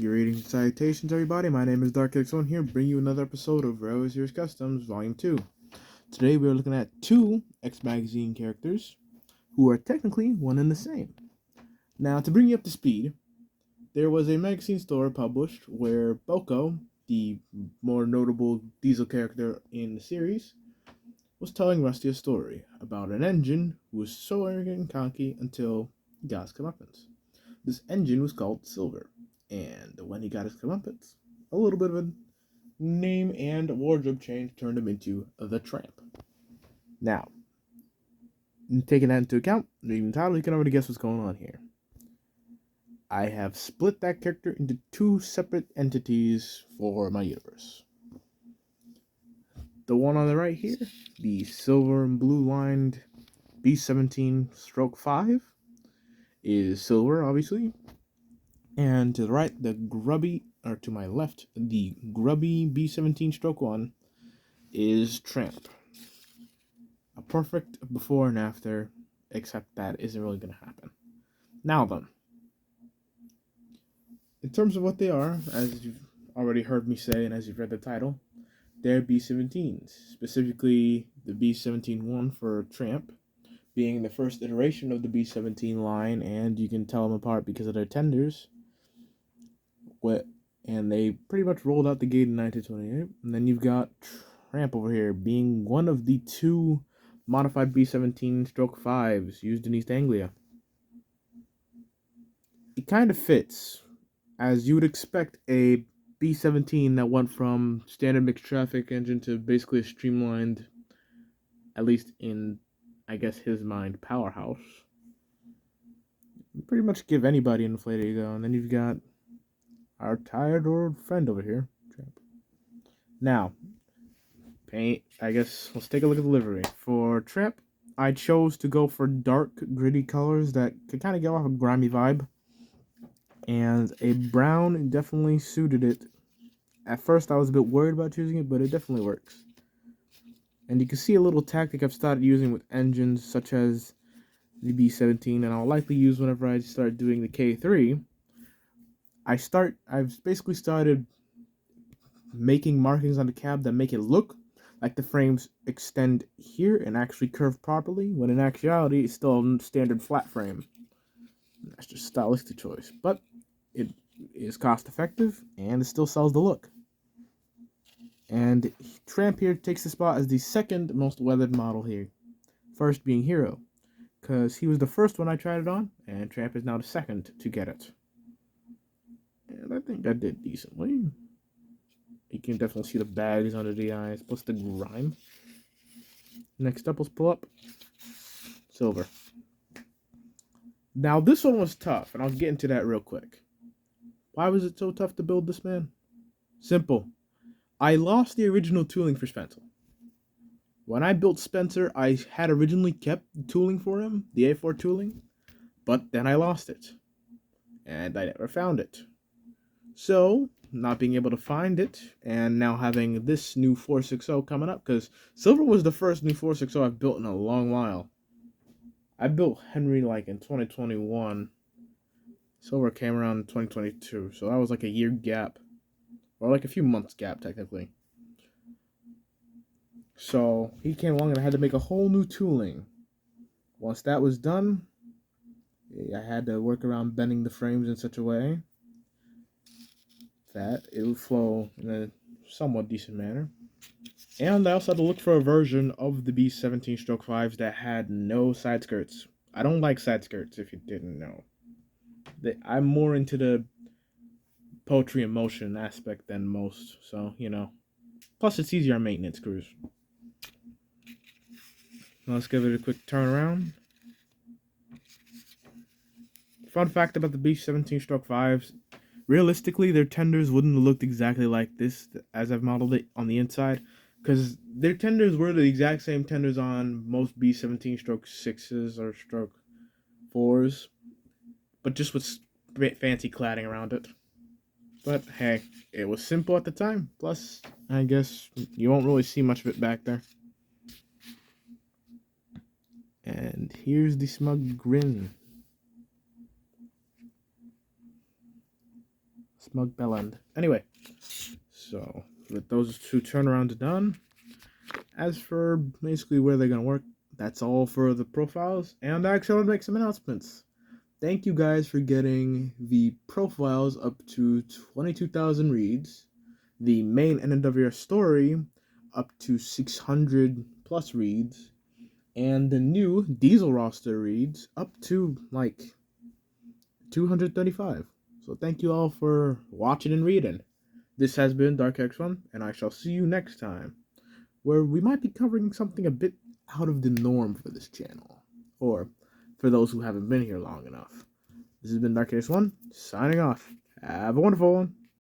Greetings and salutations, everybody. My name is DarkX1 here, bringing you another episode of RWS Customs Volume 2. Today we are looking at two X Magazine characters who are technically one and the same. Now, to bring you up to speed, there was a magazine story published where Boko, the more notable Diesel character in the series, was telling Rusty a story about an engine who was so arrogant and cocky until he got his comeuppance. This engine was called Silver, and when he got his comeuppance, a little bit of a name and wardrobe change turned him into the Tramp. Now, taking that into account, reading the title, you can already guess what's going on here. I have split that character into two separate entities for my universe. The one on the right here, the silver and blue lined B17-5, is silver, obviously. And to the right, to my left, the grubby B17-1 is Tramp. A perfect before and after, except that isn't really going to happen. Now then, in terms of what they are, as you've already heard me say and as you've read the title, they're B17s, specifically the B17-1 for Tramp, being the first iteration of the B17 line, and you can tell them apart because of their tenders. And they pretty much rolled out the gate in 1928. And then you've got Tramp over here being one of the two modified B17-5s used in East Anglia. It kind of fits, as you would expect a B17 that went from standard mixed traffic engine to basically a streamlined, at least in, I guess, his mind, powerhouse. You pretty much give anybody an inflated ego. And then you've got our tired old friend over here, Tramp. Now, I guess let's take a look at the livery. For Tramp, I chose to go for dark, gritty colors that could kind of give off a grimy vibe. And a brown definitely suited it. At first, I was a bit worried about choosing it, but it definitely works. And you can see a little tactic I've started using with engines such as the B17, and I'll likely use whenever I start doing the K3. I've basically started making markings on the cab that make it look like the frames extend here and actually curve properly, when in actuality it's still a standard flat frame. That's just a stylistic choice, but it is cost effective and it still sells the look. And Tramp here takes the spot as the second most weathered model here, first being Hero, because he was the first one I tried it on, and Tramp is now the second to get it. And I think I did decently. You can definitely see the bags under the eyes, plus the grime. Next up, let's pull up Silver. Now, this one was tough, and I'll get into that real quick. Why was it so tough to build this man? Simple. I lost the original tooling for Spencer. When I built Spencer, I had originally kept the tooling for him, the A4 tooling, but then I lost it, and I never found it. So, not being able to find it, and now having this new 460 coming up, because Silver was the first new 460 I've built in a long while. I built Henry like in 2021. Silver came around in 2022, so that was like a year gap, or like a few months gap technically. So he came along and I had to make a whole new tooling. Once that was done, I had to work around bending the frames in such a way that it would flow in a somewhat decent manner. And I also had to look for a version of the B17-5s that had no side skirts. I don't like side skirts, if you didn't know. I'm more into the poetry and motion aspect than most, so, Plus, it's easier on maintenance crews. Now let's give it a quick turnaround. Fun fact about the B17-5s. Realistically, their tenders wouldn't have looked exactly like this as I've modeled it on the inside, because their tenders were the exact same tenders on most B17-6s or stroke 4s, but just with fancy cladding around it. But hey, it was simple at the time. Plus, I guess you won't really see much of it back there. And here's the smug grin. smug bellend. Anyway, so with those two turnarounds done, as for basically where they're gonna work, that's all for the profiles. And I actually want to make some announcements. Thank you guys for getting the profiles up to 22,000 reads, the main NWS story up to 600 plus reads, and the new Diesel roster reads up to like 235. So thank you all for watching and reading. This has been Dark X1, and I shall see you next time, where we might be covering something a bit out of the norm for this channel, or for those who haven't been here long enough. This has been Dark X1, signing off. Have a wonderful one.